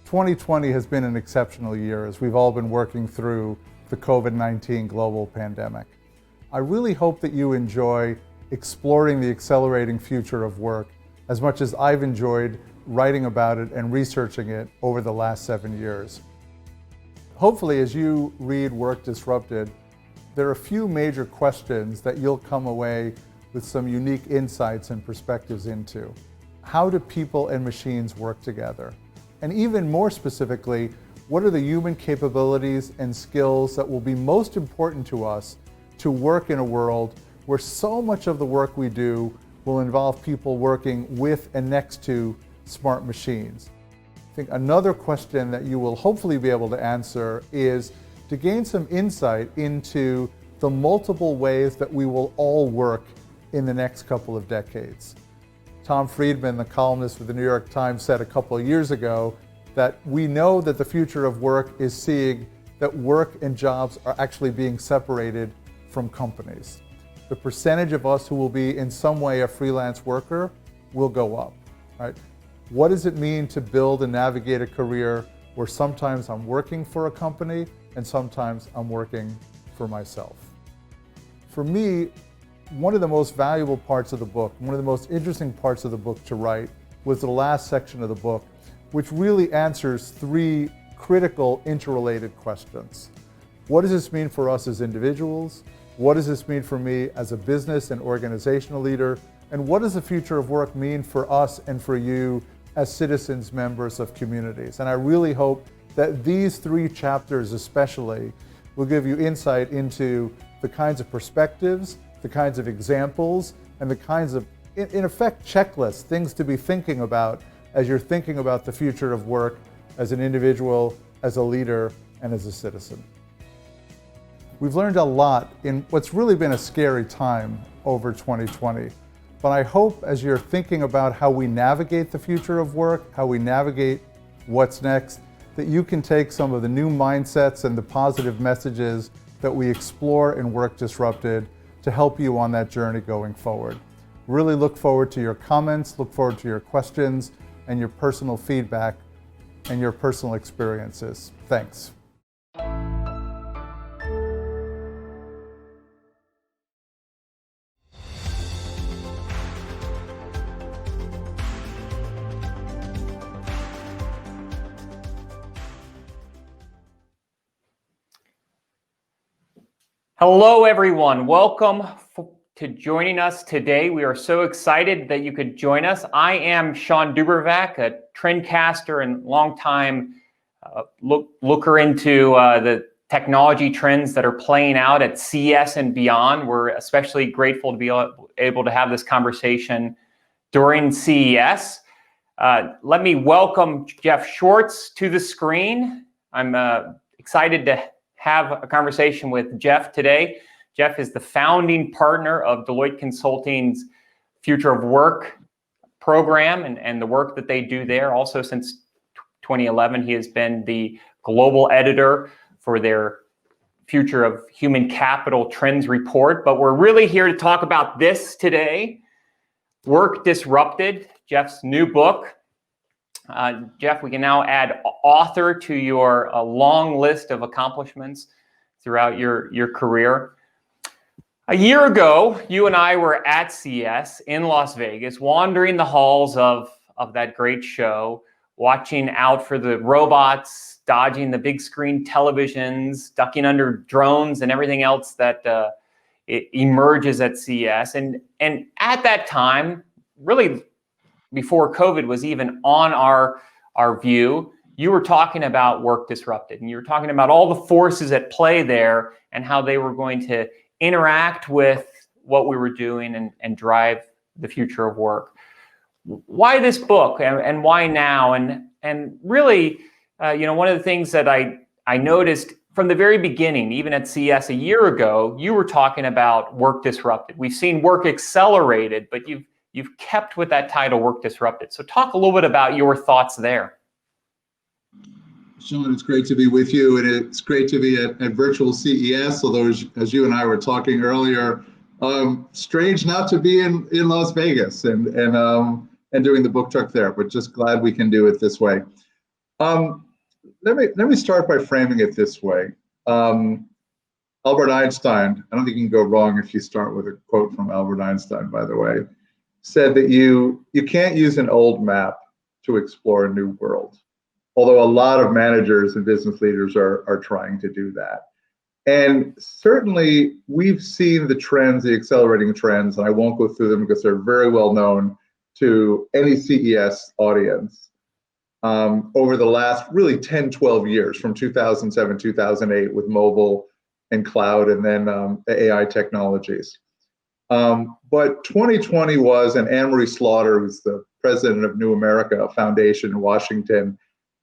2020 has been an exceptional year as we've all been working through the COVID-19 global pandemic. I really hope that you enjoy exploring the accelerating future of work as much as I've enjoyed writing about it and researching it over the last 7 years. Hopefully, as you read Work Disrupted, there are a few major questions that you'll come away with some unique insights and perspectives into. How do people and machines work together? And even more specifically, what are the human capabilities and skills that will be most important to us to work in a world where so much of the work we do will involve people working with and next to smart machines? I think another question that you will hopefully be able to answer is to gain some insight into the multiple ways that we will all work in the next couple of decades. Tom Friedman, the columnist for the New York Times, said a couple of years ago that we know that the future of work is seeing that work and jobs are actually being separated from companies. The percentage of us who will be in some way a freelance worker will go up, right? What does it mean to build and navigate a career where sometimes I'm working for a company and sometimes I'm working for myself? For me, one of the most valuable parts of the book, one of the most interesting parts of the book to write was the last section of the book, which really answers three critical interrelated questions. What does this mean for us as individuals? What does this mean for me as a business and organizational leader? And what does the future of work mean for us and for you as citizens, members of communities? And I really hope that these three chapters especially will give you insight into the kinds of perspectives, the kinds of examples, and the kinds of, in effect, checklists, things to be thinking about as you're thinking about the future of work as an individual, as a leader, and as a citizen. We've learned a lot in what's really been a scary time over 2020. But I hope as you're thinking about how we navigate the future of work, how we navigate what's next, that you can take some of the new mindsets and the positive messages that we explore in Work Disrupted to help you on that journey going forward. Really look forward to your comments, look forward to your questions and your personal feedback and your personal experiences. Thanks. Hello, everyone. Welcome to joining us today. We are so excited that you could join us. I am Shawn DuBravac, a trendcaster and longtime looker into the technology trends that are playing out at CES and beyond. We're especially grateful to be able to have this conversation during CES. Let me welcome Jeff Schwartz to the screen. I'm excited to have a conversation with Jeff today. Jeff is the founding partner of Deloitte Consulting's Future of Work program and the work that they do there. Also, since 2011, he has been the global editor for their Future of Human Capital Trends report. But we're really here to talk about this today, Work Disrupted, Jeff's new book. Jeff, we can now add author to your long list of accomplishments throughout your career. A year ago, you and I were at CES in Las Vegas, wandering the halls of that great show, watching out for the robots, dodging the big screen televisions, ducking under drones and everything else that it emerges at CES. And at that time, really before COVID was even on our view, you were talking about Work Disrupted, and you were talking about all the forces at play there and how they were going to interact with what we were doing and drive the future of work. Why this book and why now? And really, one of the things that I noticed from the very beginning, even at CES a year ago, you were talking about Work Disrupted. We've seen Work Accelerated, but you've kept with that title, Work Disrupted. So talk a little bit about your thoughts there. Shawn, it's great to be with you, and it's great to be at virtual CES, although as you and I were talking earlier, strange not to be in Las Vegas and doing the book talk there, but just glad we can do it this way. Um, let me start by framing it this way. Albert Einstein, I don't think you can go wrong if you start with a quote from Albert Einstein, by the way, said that you can't use an old map to explore a new world. Although a lot of managers and business leaders are trying to do that. And certainly we've seen the trends, the accelerating trends, and I won't go through them because they're very well known to any CES audience over the last really 10, 12 years, from 2007, 2008 with mobile and cloud, and then AI technologies. But 2020 was, and Anne-Marie Slaughter, who's the president of New America Foundation in Washington,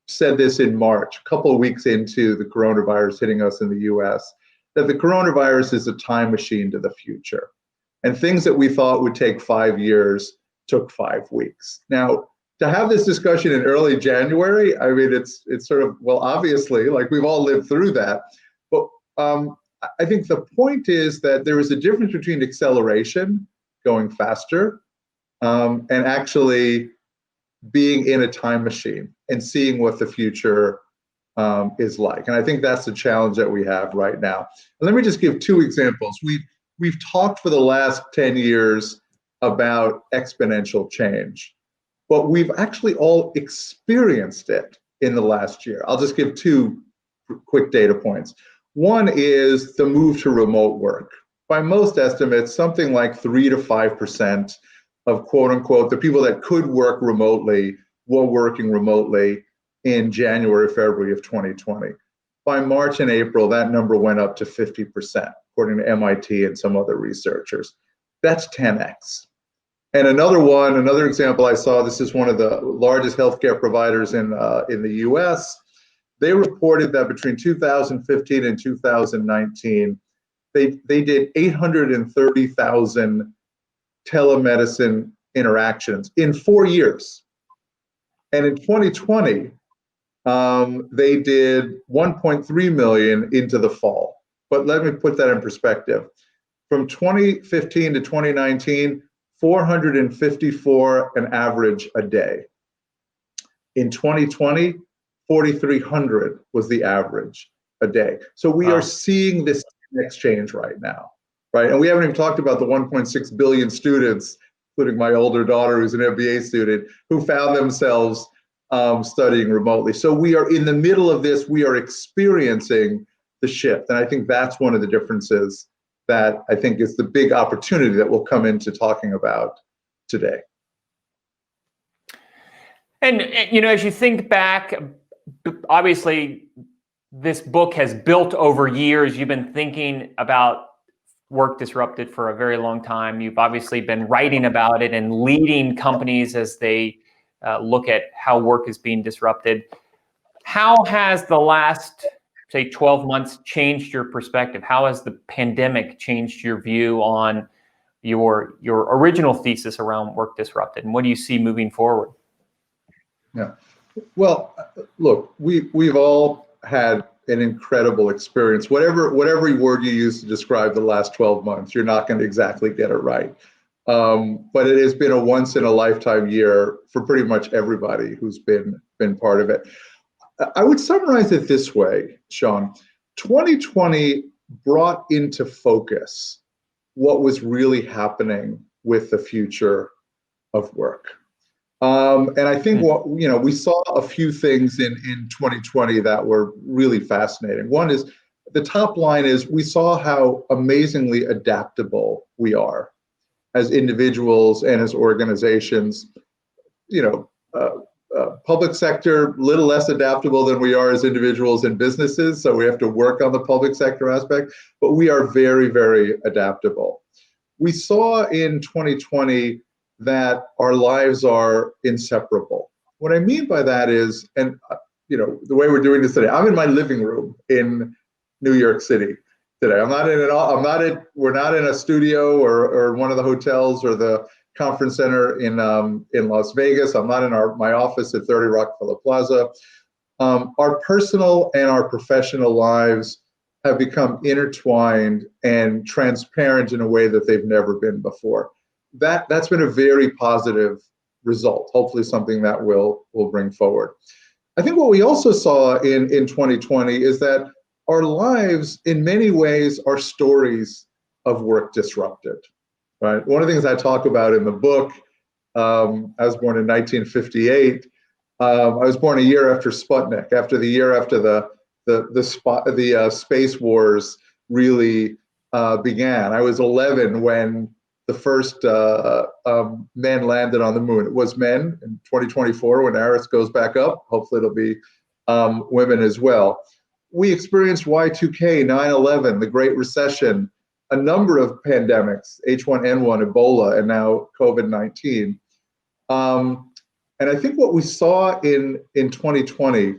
said this in March, a couple of weeks into the coronavirus hitting us in the US, that the coronavirus is a time machine to the future. And things that we thought would take 5 years took 5 weeks. Now, to have this discussion in early January, I mean, it's sort of, well, obviously, like we've all lived through that. But I think the point is that there is a difference between acceleration, going faster, and actually being in a time machine and seeing what the future is like. And I think that's the challenge that we have right now. And let me just give 2 examples. We've talked for the last 10 years about exponential change, but we've actually all experienced it in the last year. I'll just give 2 quick data points. One is the move to remote work. By most estimates, something like 3 to 5% of quote unquote, the people that could work remotely were working remotely in January, February of 2020. By March and April, that number went up to 50%, according to MIT and some other researchers. That's 10x. And another example I saw, this is one of the largest healthcare providers in the US. They reported that between 2015 and 2019, they did 830,000 telemedicine interactions in 4 years. And in 2020, they did 1.3 million into the fall. But let me put that in perspective. From 2015 to 2019, 454 an average a day. In 2020, 4,300 was the average a day. So we are seeing this next change right now, right? And we haven't even talked about the 1.6 billion students, including my older daughter who's an MBA student, who found themselves studying remotely. So we are in the middle of this. We are experiencing the shift. And I think that's one of the differences that I think is the big opportunity that we'll come into talking about today. And you know, as you think back, obviously this book has built over years. You've been thinking about work disrupted for a very long time. You've obviously been writing about it and leading companies as they look at how work is being disrupted. How has the last, say, 12 months changed your perspective? How has the pandemic changed your view on your original thesis around work disrupted? And what do you see moving forward? Yeah, well, look, we've all had an incredible experience. Whatever word you use to describe the last 12 months, you're not going to exactly get it right. But it has been a once in a lifetime year for pretty much everybody who's been part of it. I would summarize it this way, Shawn. 2020 brought into focus what was really happening with the future of work. And I think we saw a few things in 2020 that were really fascinating. One is, the top line is, we saw how amazingly adaptable we are as individuals and as organizations. Public sector, a little less adaptable than we are as individuals and businesses, so we have to work on the public sector aspect, but we are very, very adaptable. We saw in 2020 that our lives are inseparable. What I mean by that is, and the way we're doing this today, I'm in my living room in New York City today. We're not in a studio or one of the hotels or the conference center in Las Vegas. I'm not in my office at 30 Rockefeller Plaza. Our personal and our professional lives have become intertwined and transparent in a way that they've never been before. That's been a very positive result, hopefully something that we'll bring forward. I think what we also saw in 2020 is that our lives, in many ways, are stories of work disrupted, right? One of the things I talk about in the book, I was born in 1958. I was born a year after Sputnik, after the year after the space wars really began. I was 11 when the first men landed on the moon. It was men. In 2024, when Eris goes back up, hopefully it'll be women as well. We experienced Y2K, 9/11, the Great Recession, a number of pandemics, H1N1, Ebola, and now COVID-19. And I think what we saw in 2020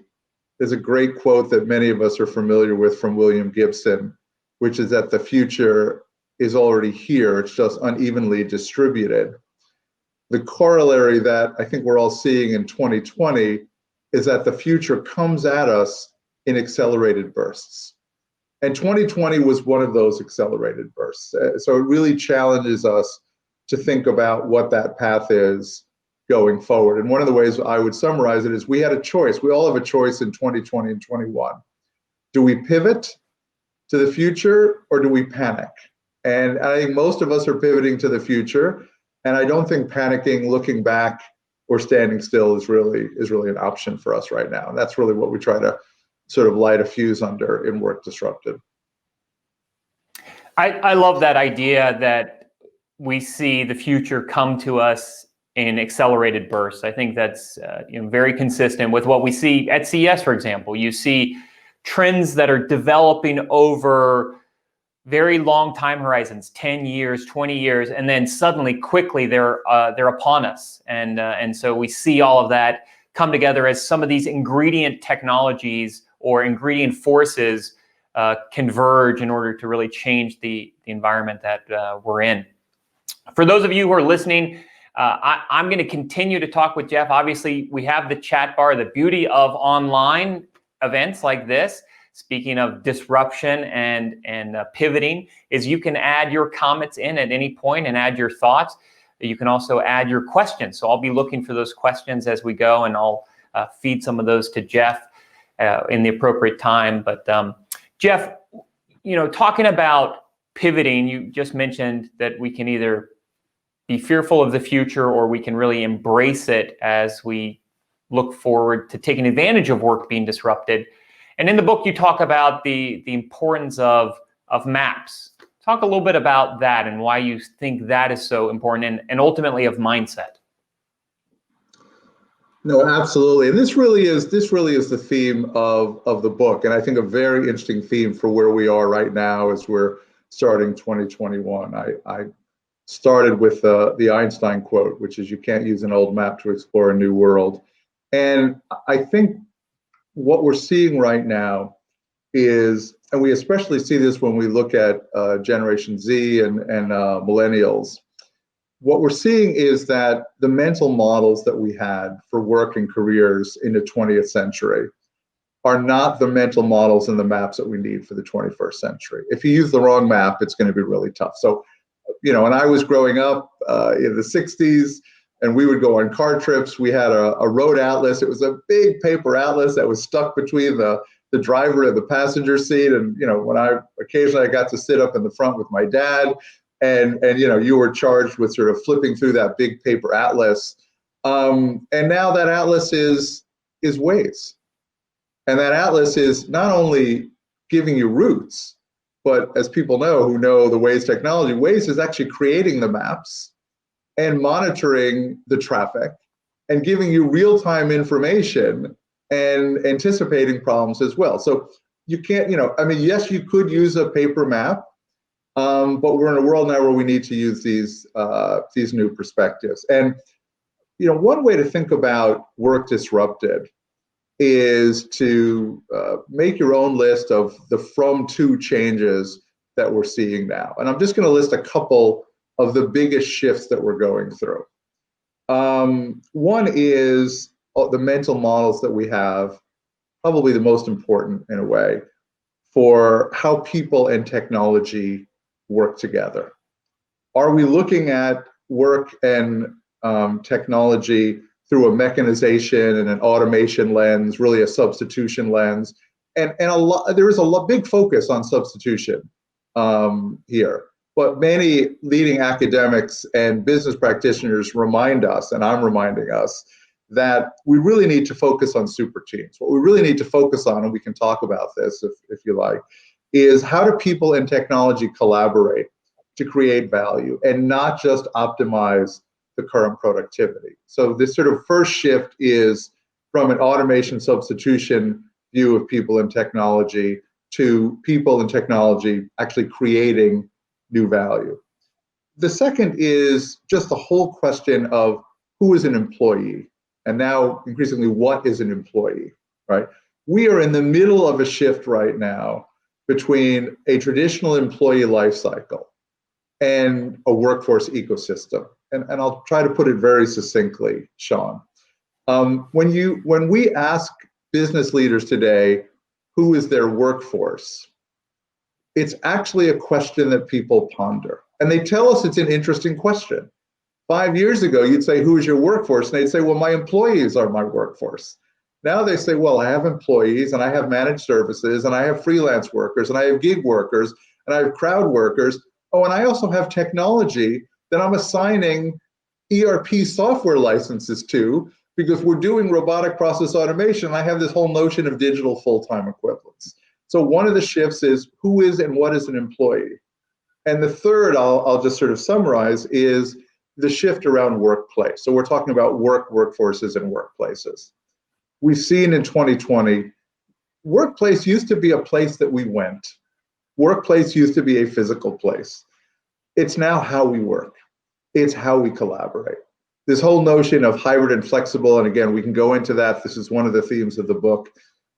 is a great quote that many of us are familiar with from William Gibson, which is that the future is already here, it's just unevenly distributed. The corollary that I think we're all seeing in 2020 is that the future comes at us in accelerated bursts. And 2020 was one of those accelerated bursts. So it really challenges us to think about what that path is going forward. And one of the ways I would summarize it is we had a choice. We all have a choice in 2020 and 21. Do we pivot to the future or do we panic? And I think most of us are pivoting to the future. And I don't think panicking, looking back, or standing still is really an option for us right now. And that's really what we try to sort of light a fuse under in Work Disrupted. I love that idea that we see the future come to us in accelerated bursts. I think that's very consistent with what we see at CES, for example. You see trends that are developing over very long time horizons, 10 years, 20 years, and then suddenly, quickly, they're upon us. And so we see all of that come together as some of these ingredient technologies or ingredient forces converge in order to really change the environment that we're in. For those of you who are listening, I'm going to continue to talk with Jeff. Obviously, we have the chat bar. The beauty of online events like this, speaking of disruption and pivoting, is you can add your comments in at any point and add your thoughts. You can also add your questions. So I'll be looking for those questions as we go, and I'll feed some of those to Jeff in the appropriate time. But Jeff, talking about pivoting, you just mentioned that we can either be fearful of the future or we can really embrace it as we look forward to taking advantage of work being disrupted. And in the book, you talk about the importance of maps. Talk a little bit about that and why you think that is so important, and ultimately of mindset. No, absolutely. And this really is the theme of the book. And I think a very interesting theme for where we are right now as we're starting 2021. I started with the Einstein quote, which is, "You can't use an old map to explore a new world." And I think what we're seeing right now is, and we especially see this when we look at Generation Z and millennials, what we're seeing is that the mental models that we had for work and careers in the 20th century are not the mental models and the maps that we need for the 21st century. If you use the wrong map, it's going to be really tough. So, when I was growing up in the 60s, and we would go on car trips, we had a road atlas. It was a big paper atlas that was stuck between the driver and the passenger seat. And, when I got to sit up in the front with my dad, and you were charged with sort of flipping through that big paper atlas. And now that atlas is Waze. And that atlas is not only giving you routes, but as people know who know the Waze technology, Waze is actually creating the maps and monitoring the traffic and giving you real-time information and anticipating problems as well. So you can't, yes, you could use a paper map, but we're in a world now where we need to use these new perspectives. And, one way to think about Work Disrupted is to make your own list of the from-to changes that we're seeing now. And I'm just going to list a couple of the biggest shifts that we're going through. One is the mental models that we have, probably the most important in a way, for how people and technology work together. Are we looking at work and technology through a mechanization and an automation lens, really a substitution lens. And there is a big focus on substitution here. But many leading academics and business practitioners remind us, and I'm reminding us, that we really need to focus on super teams. What we really need to focus on, and we can talk about this if you like, is how do people in technology collaborate to create value and not just optimize the current productivity. So this sort of first shift is from an automation substitution view of people in technology to people in technology actually creating new value. The second is just the whole question of who is an employee, and now increasingly what is an employee, right? We are in the middle of a shift right now between a traditional employee life cycle and a workforce ecosystem. And I'll try to put it very succinctly, Shawn. When we ask business leaders today, who is their workforce, it's actually a question that people ponder. And they tell us it's an interesting question. 5 years ago, you'd say, who is your workforce? And they'd say, well, my employees are my workforce. Now they say, well, I have employees, and I have managed services, and I have freelance workers, and I have gig workers, and I have crowd workers. Oh, and I also have technology that I'm assigning ERP software licenses to, because we're doing robotic process automation. I have this whole notion of digital full-time equivalents. So one of the shifts is who is and what is an employee. And the third, I'll just sort of summarize, is the shift around workplace. So we're talking about workforces and workplaces. We've seen in 2020, workplace used to be a place that we went. Workplace used to be a physical place. It's now how we work. It's how we collaborate. This whole notion of hybrid and flexible, and again, we can go into that. This is one of the themes of the book.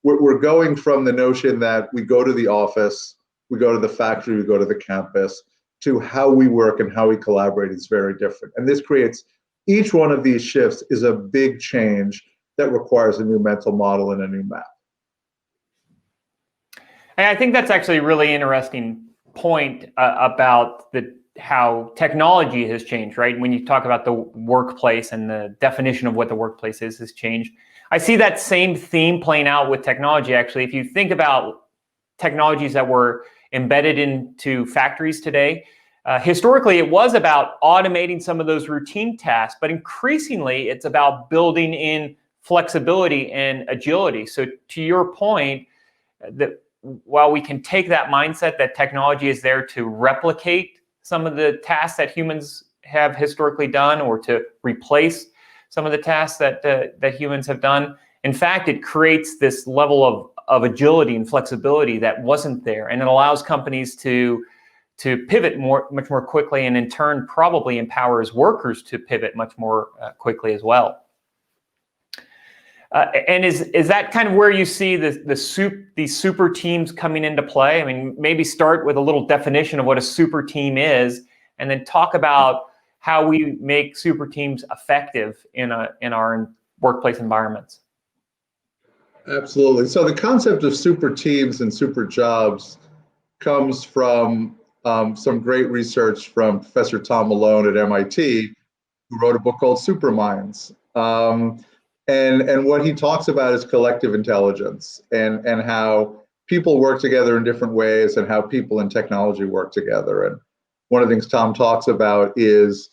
We're going from the notion that we go to the office, we go to the factory, we go to the campus, to how we work and how we collaborate is very different. And this creates, each one of these shifts is a big change that requires a new mental model and a new map. And I think that's actually a really interesting point about how technology has changed, right? When you talk about the workplace and the definition of what the workplace is has changed. I see that same theme playing out with technology, actually. If you think about technologies that were embedded into factories today, historically it was about automating some of those routine tasks, but increasingly it's about building in flexibility and agility. So to your point, that while we can take that mindset that technology is there to replicate some of the tasks that humans have historically done, or to replace some of the tasks that humans have done, in fact, it creates this level of agility and flexibility that wasn't there, and it allows companies to pivot much more quickly, and in turn probably empowers workers to pivot much more quickly as well. And is that kind of where you see these super teams coming into play? I mean, maybe start with a little definition of what a super team is, and then talk about how we make super teams effective in our workplace environments. Absolutely. So the concept of super teams and super jobs comes from some great research from Professor Tom Malone at MIT, who wrote a book called Superminds. And what he talks about is collective intelligence and how people work together in different ways and how people in technology work together. And one of the things Tom talks about is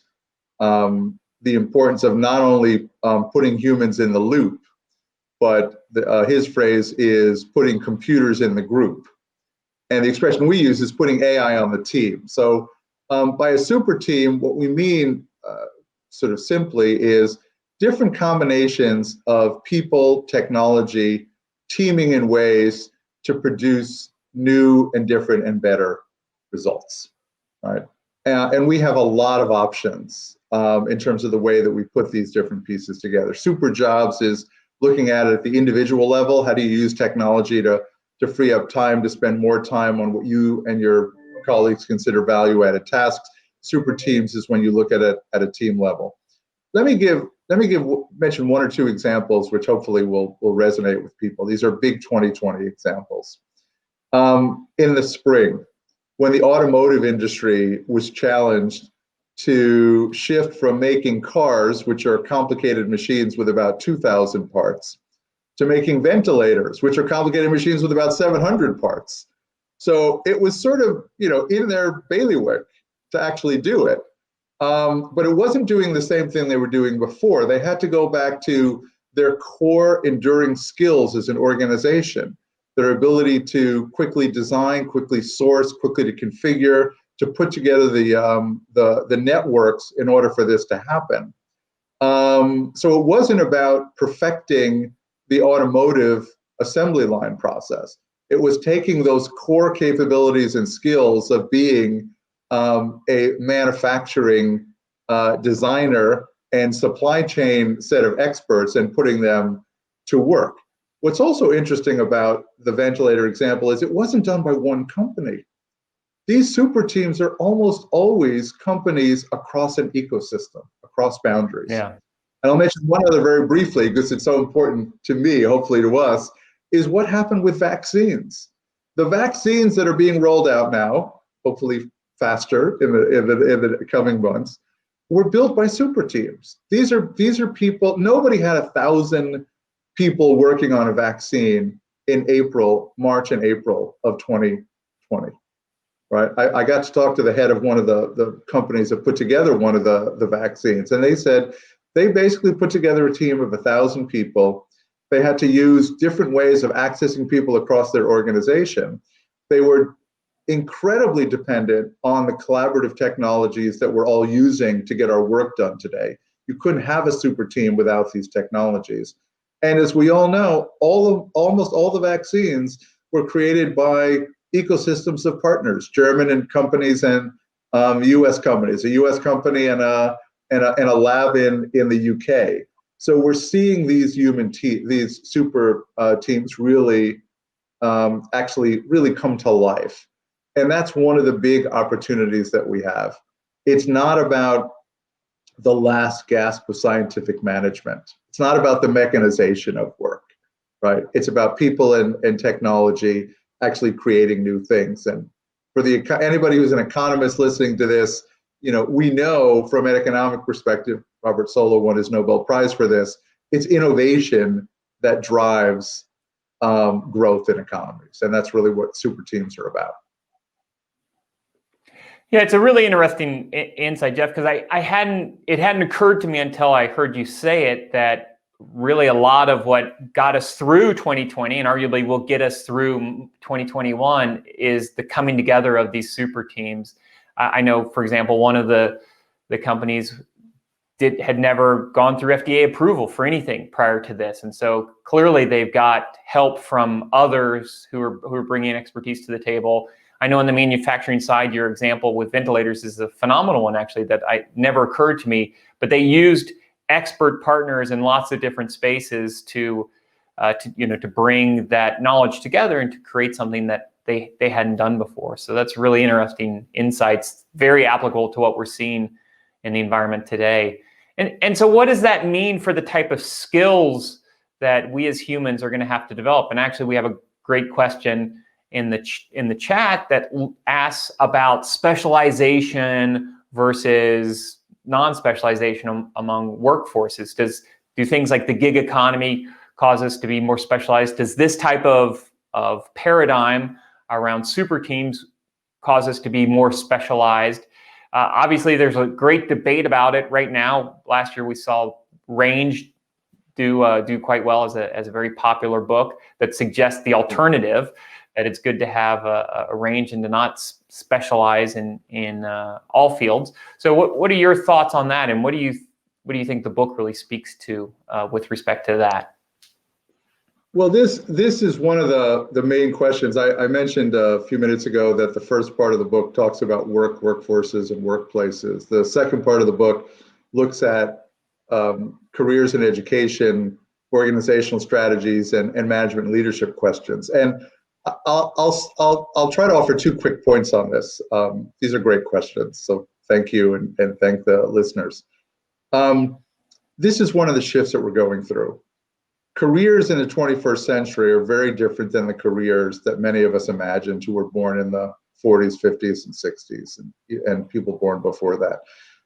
the importance of not only putting humans in the loop, but his phrase is putting computers in the group. And the expression we use is putting AI on the team. So by a super team, what we mean sort of simply is different combinations of people, technology, teaming in ways to produce new and different and better results, right? And we have a lot of options in terms of the way that we put these different pieces together. Super jobs is looking at it at the individual level. How do you use technology to free up time to spend more time on what you and your colleagues consider value-added tasks? Super teams is when you look at it at a team level. Let me mention one or two examples which hopefully will resonate with people. These are big 2020 examples. In the spring, when the automotive industry was challenged to shift from making cars, which are complicated machines with about 2,000 parts, to making ventilators, which are complicated machines with about 700 parts. So it was sort of, in their bailiwick to actually do it. But it wasn't doing the same thing they were doing before. They had to go back to their core enduring skills as an organization, their ability to quickly design, quickly source, quickly to configure, to put together the networks in order for this to happen. So it wasn't about perfecting the automotive assembly line process. It was taking those core capabilities and skills of being a manufacturing designer and supply chain set of experts and putting them to work. What's also interesting about the ventilator example is it wasn't done by one company. These super teams are almost always companies across an ecosystem, across boundaries. Yeah. And I'll mention one other very briefly, because it's so important to me, hopefully to us, is what happened with vaccines. The vaccines that are being rolled out now, hopefully faster in the coming months, were built by super teams. These are people, nobody had 1,000 people working on a vaccine in March and April of 2020. Right, I got to talk to the head of one of the companies that put together one of the vaccines, and they said they basically put together a team of 1,000 people. They had to use different ways of accessing people across their organization. They were incredibly dependent on the collaborative technologies that we're all using to get our work done today. You couldn't have a super team without these technologies. And as we all know, almost all the vaccines were created by ecosystems of partners, German and companies and U.S. companies, a U.S. company and a lab in the U.K. So we're seeing these these super teams really actually really come to life, and that's one of the big opportunities that we have. It's not about the last gasp of scientific management. It's not about the mechanization of work, right? It's about people and technology actually creating new things. And for anybody who's an economist listening to this, we know from an economic perspective, Robert Solow won his Nobel Prize for this, it's innovation that drives growth in economies. And that's really what super teams are about. Yeah, it's a really interesting insight, Jeff, because it hadn't occurred to me until I heard you say it that really a lot of what got us through 2020 and arguably will get us through 2021 is the coming together of these super teams. I know, for example, one of the companies had never gone through FDA approval for anything prior to this. And so clearly they've got help from others who are bringing expertise to the table. I know on the manufacturing side, your example with ventilators is a phenomenal one, actually, that never occurred to me, but they used expert partners in lots of different spaces to bring that knowledge together and to create something that they hadn't done before. So that's really interesting insights, very applicable to what we're seeing in the environment today. And so what does that mean for the type of skills that we as humans are going to have to develop? And actually, we have a great question in the chat that asks about specialization versus non-specialization among workforces. Do things like the gig economy cause us to be more specialized? Does this type of paradigm around super teams cause us to be more specialized? Obviously, there's a great debate about it right now. Last year, we saw Range do quite well as a very popular book that suggests the alternative, that it's good to have a range and to not specialize in all fields. So what are your thoughts on that, and what do you think the book really speaks to with respect to that? Well, this is one of the main questions. I mentioned a few minutes ago that the first part of the book talks about workforces and workplaces. The second part of the book looks at careers in education, organizational strategies, and management and leadership questions. And I'll try to offer 2 quick points on this. These are great questions, so thank you and thank the listeners. This is one of the shifts that we're going through. Careers in the 21st century are very different than the careers that many of us imagined who were born in the 40s, 50s, and 60s, and people born before that.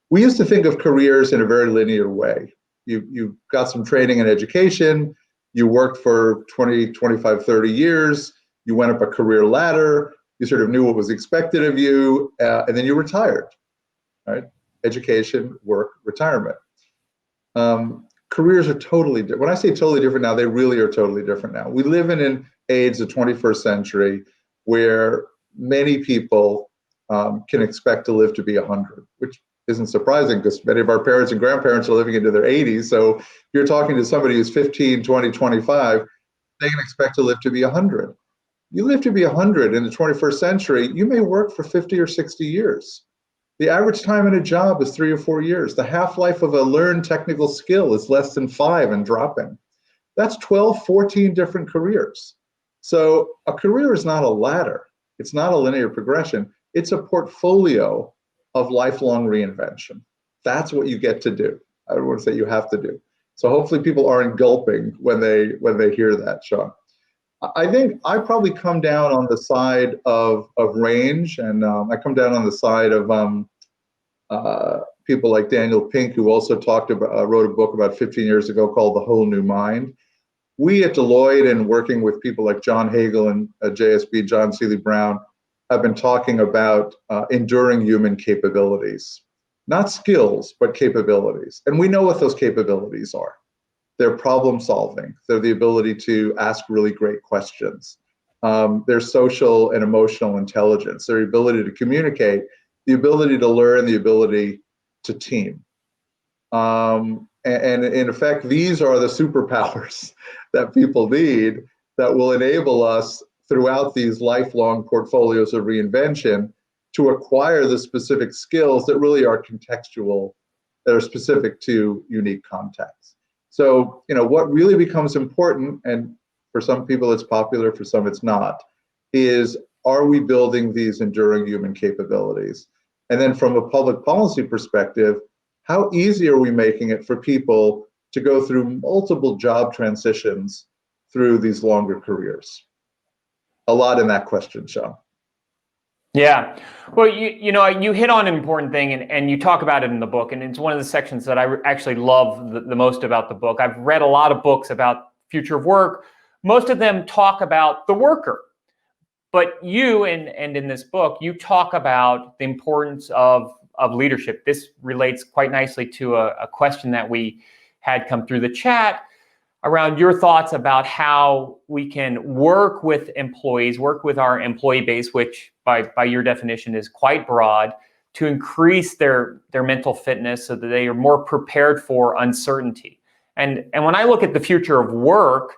We used to think of careers in a very linear way. You got some training and education, you worked for 20, 25, 30 years, you went up a career ladder, you sort of knew what was expected of you, and then you retired, right? Education, work, retirement. Careers are totally different. When I say totally different now, they really are totally different now. We live in an age, the 21st century, where many people can expect to live to be 100, which isn't surprising because many of our parents and grandparents are living into their 80s. So if you're talking to somebody who's 15, 20, 25, they can expect to live to be 100. You live to be 100 in the 21st century, you may work for 50 or 60 years. The average time in a job is 3 or 4 years. The half-life of a learned technical skill is less than 5 and dropping. That's 12, 14 different careers. So a career is not a ladder. It's not a linear progression. It's a portfolio of lifelong reinvention. That's what you get to do. I don't want to say you have to do. So hopefully people aren't gulping when they hear that, Shawn. I think I probably come down on the side of range, and I come down on the side of people like Daniel Pink, who also wrote a book about 15 years ago called The Whole New Mind. We at Deloitte, and working with people like John Hagel and JSB, John Seeley Brown, have been talking about enduring human capabilities. Not skills, but capabilities. And we know what those capabilities are. They're problem solving. They're the ability to ask really great questions. They're social and emotional intelligence. Their ability to communicate, the ability to learn, the ability to team. And in effect, these are the superpowers that people need that will enable us throughout these lifelong portfolios of reinvention to acquire the specific skills that really are contextual, that are specific to unique contexts. So, what really becomes important, and for some people it's popular, for some it's not, is are we building these enduring human capabilities? And then from a public policy perspective, how easy are we making it for people to go through multiple job transitions through these longer careers? A lot in that question, Shawn. Yeah, well, you hit on an important thing, and you talk about it in the book, and it's one of the sections that I actually love the most about the book. I've read a lot of books about future of work. Most of them talk about the worker, but you, and in this book, you talk about the importance of leadership. This relates quite nicely to a question that we had come through the chat around your thoughts about how we can work with employees, work with our employee base, which by your definition is quite broad, to increase their mental fitness so that they are more prepared for uncertainty. And when I look at the future of work,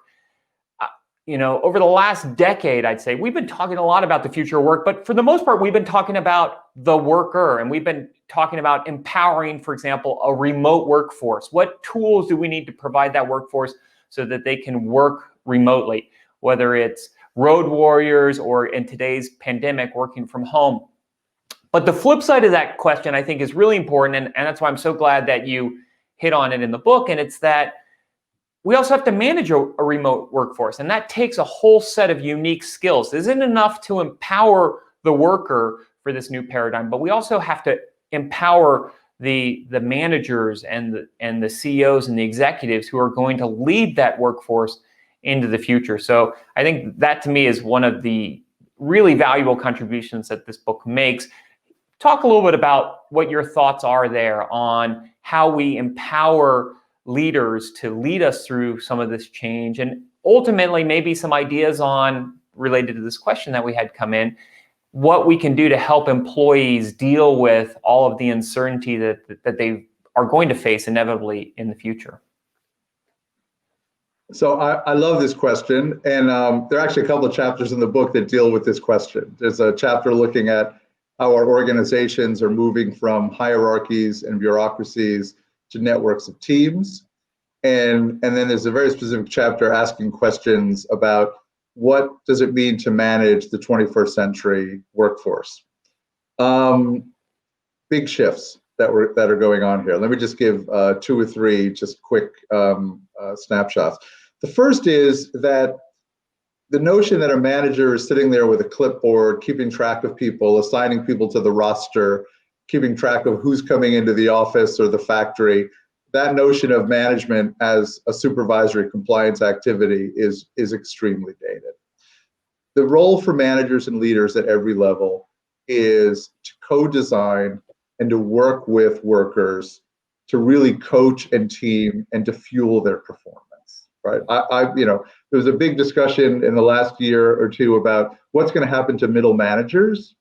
over the last decade, I'd say we've been talking a lot about the future of work, but for the most part, we've been talking about the worker, and we've been talking about empowering, for example, a remote workforce. What tools do we need to provide that workforce so that they can work remotely, whether it's road warriors or in today's pandemic, working from home? But the flip side of that question, I think, is really important, and that's why I'm so glad that you hit on it in the book, and it's that we also have to manage a remote workforce, and that takes a whole set of unique skills. It isn't enough to empower the worker for this new paradigm, but we also have to empower the managers and the CEOs and the executives who are going to lead that workforce into the future. So I think that to me is one of the really valuable contributions that this book makes. Talk a little bit about what your thoughts are there on how we empower leaders to lead us through some of this change, and ultimately maybe some ideas on, related to this question that we had come in, what we can do to help employees deal with all of the uncertainty that they are going to face inevitably in the future. So I love this question, and there are actually a couple of chapters in the book that deal with this question. There's a chapter looking at how our organizations are moving from hierarchies and bureaucracies to networks of teams. And then there's a very specific chapter asking questions about what does it mean to manage the 21st century workforce. Big shifts that are going on here. Let me just give 2 or 3 just quick snapshots. The first is that the notion that a manager is sitting there with a clipboard, keeping track of people, assigning people to the roster, keeping track of who's coming into the office or the factory. That notion of management as a supervisory compliance activity is extremely dated. The role for managers and leaders at every level is to co-design and to work with workers to really coach and team and to fuel their performance, right? There was a big discussion in the last year or two about what's going to happen to middle managers.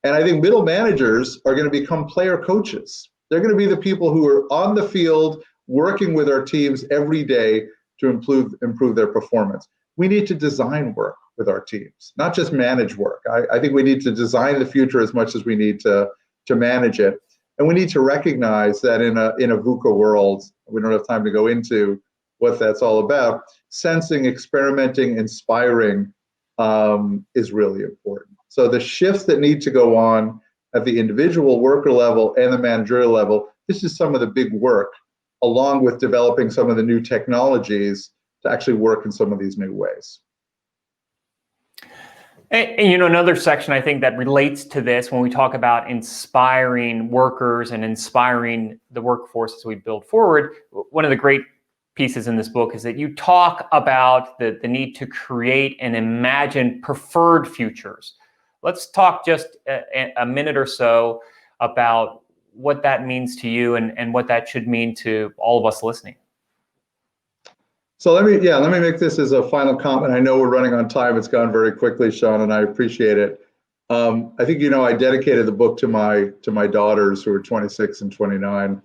And I think middle managers are going to become player coaches. They're going to be the people who are on the field working with our teams every day to improve their performance. We need to design work with our teams, not just manage work. I think we need to design the future as much as we need to manage it. And we need to recognize that in a VUCA world, we don't have time to go into what that's all about, sensing, experimenting, inspiring is really important. So the shifts that need to go on at the individual worker level and the managerial level, this is some of the big work, along with developing some of the new technologies to actually work in some of these new ways. And another section I think that relates to this when we talk about inspiring workers and inspiring the workforce as we build forward, one of the great pieces in this book is that you talk about the need to create and imagine preferred futures. Let's talk just a minute or so about what that means to you and what that should mean to all of us listening. So let me make this as a final comment. I know we're running on time. It's gone very quickly, Shawn, and I appreciate it. I think I dedicated the book to my daughters who are 26 and 29,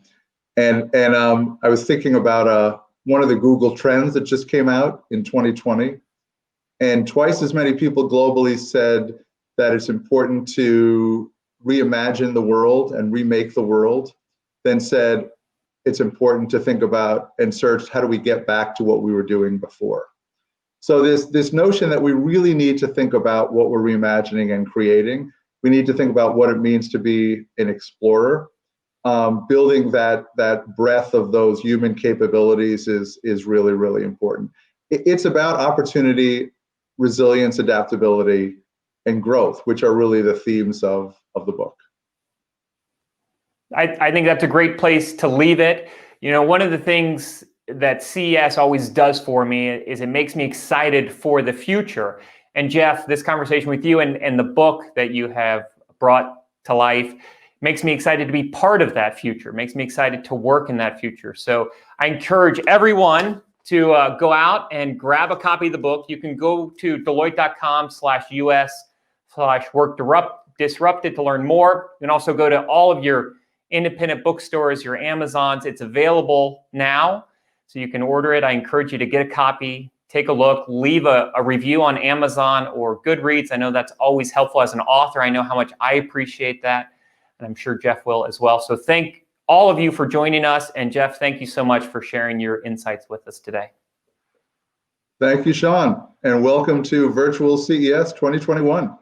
and I was thinking about one of the Google trends that just came out in 2020, and twice as many people globally said that it's important to reimagine the world and remake the world than said it's important to think about and search how do we get back to what we were doing before. So this notion that we really need to think about what we're reimagining and creating. We need to think about what it means to be an explorer. Building that breadth of those human capabilities is really, really important. It's about opportunity, resilience, adaptability, and growth, which are really the themes of the book. I think that's a great place to leave it. One of the things that CES always does for me is it makes me excited for the future. And Jeff, this conversation with you and the book that you have brought to life makes me excited to be part of that future, makes me excited to work in that future. So I encourage everyone to go out and grab a copy of the book. You can go to Deloitte.com/US/work-disrupted to learn more. You can also go to all of your independent bookstores, your Amazons. It's available now, so you can order it. I encourage you to get a copy, take a look, leave a review on Amazon or Goodreads. I know that's always helpful as an author. I know how much I appreciate that, and I'm sure Jeff will as well. So thank all of you for joining us. And Jeff, thank you so much for sharing your insights with us today. Thank you, Shawn, and welcome to Virtual CES 2021.